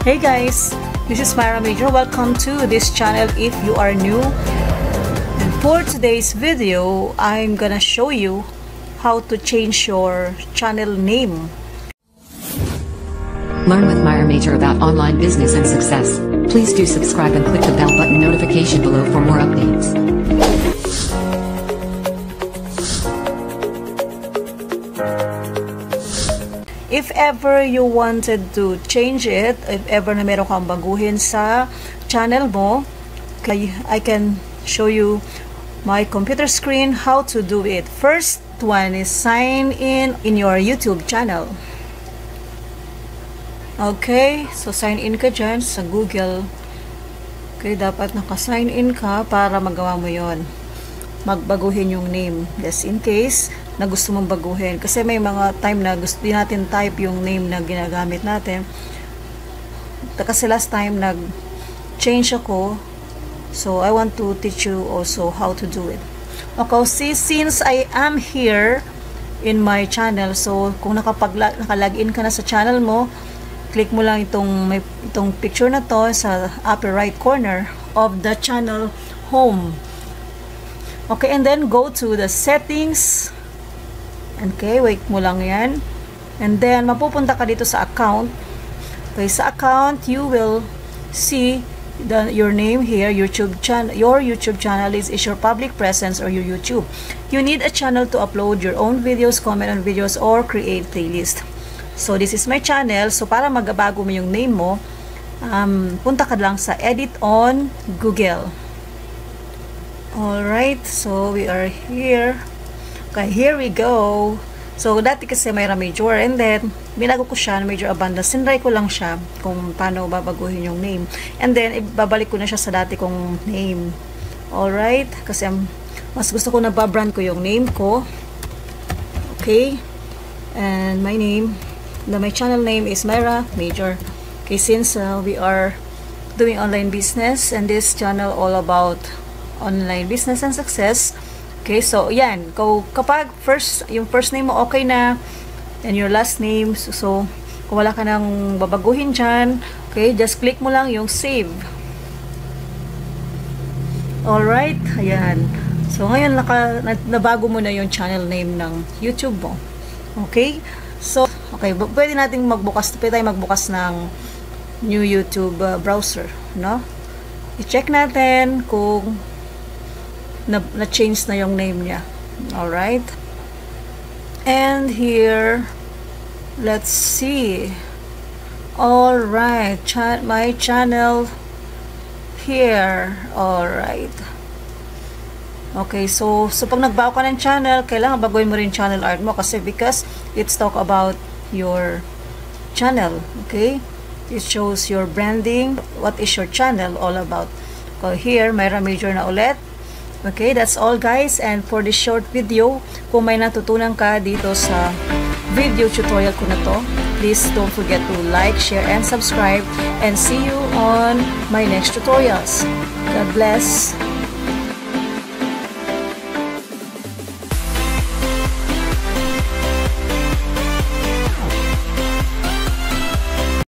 Hey guys, this is Myra Major. Welcome to this channel if you are new. And for today's video, I'm gonna show you how to change your channel name. Learn with Myra Major about online business and success. Please do subscribe and click the bell button notification below for more updates. If ever you wanted to change it, if ever na meron kang baguhin sa channel mo, I can show you my computer screen how to do it. First one is sign in your YouTube channel. Okay, so sign in ka dyan sa Google. Okay, dapat naka-sign in ka para magawa mo yon. Magbaguhin yung name. Just in case na gusto mong baguhin. Kasi may mga time na gusto din natin type yung name na ginagamit natin. Kasi last time nag-change ako. So, I want to teach you also how to do it. Okay, see, since I am here in my channel, so kung naka-login ka na sa channel mo, click mo lang itong picture na to sa upper right corner of the channel home. Okay, and then go to the settings. Okay, wait mo lang yan. And then, mapupunta ka dito sa account. Okay, sa account, you will see your name here, YouTube channel. Your YouTube channel is your public presence or your YouTube. You need a channel to upload your own videos, comment on videos, or create playlist. So, this is my channel. So, para magabago mo yung name mo, punta ka lang sa edit on Google. Alright, so we are here. Okay, here we go. So, dati kasi Myra Major, and then, binago ko siya, Major Abundance. Sinry ko lang siya kung paano babaguhin yung name. And then, ibabalik ko na siya sa dati kong name. Alright, kasi mas gusto ko na ba-brand ko yung name ko. Okay, and my channel name is Myra Major. Okay, since we are doing online business, and this channel all about online business and success. Okay, so yan, kapag yung first name mo okay na, and your last name, so kung wala ka nang babaguhin dyan, okay, just click mo lang yung save. Alright, ayan. So ngayon nabago mo na yung channel name ng YouTube mo. Okay, so okay, pwede tayo magbukas ng new YouTube browser, no? I-check natin kung na-change na yung name niya. Alright. And here, let's see. Alright. My channel here. Alright. Okay, so pag nagbago ka ng channel, kailangan baguhin mo rin channel art mo because it's talk about your channel. Okay? It shows your branding. What is your channel all about? So here, Myra Major na ulit. Okay, that's all guys, and for this short video, kung may natutunan ka dito sa video tutorial ko na to, please don't forget to like, share, and subscribe, and see you on my next tutorials. God bless.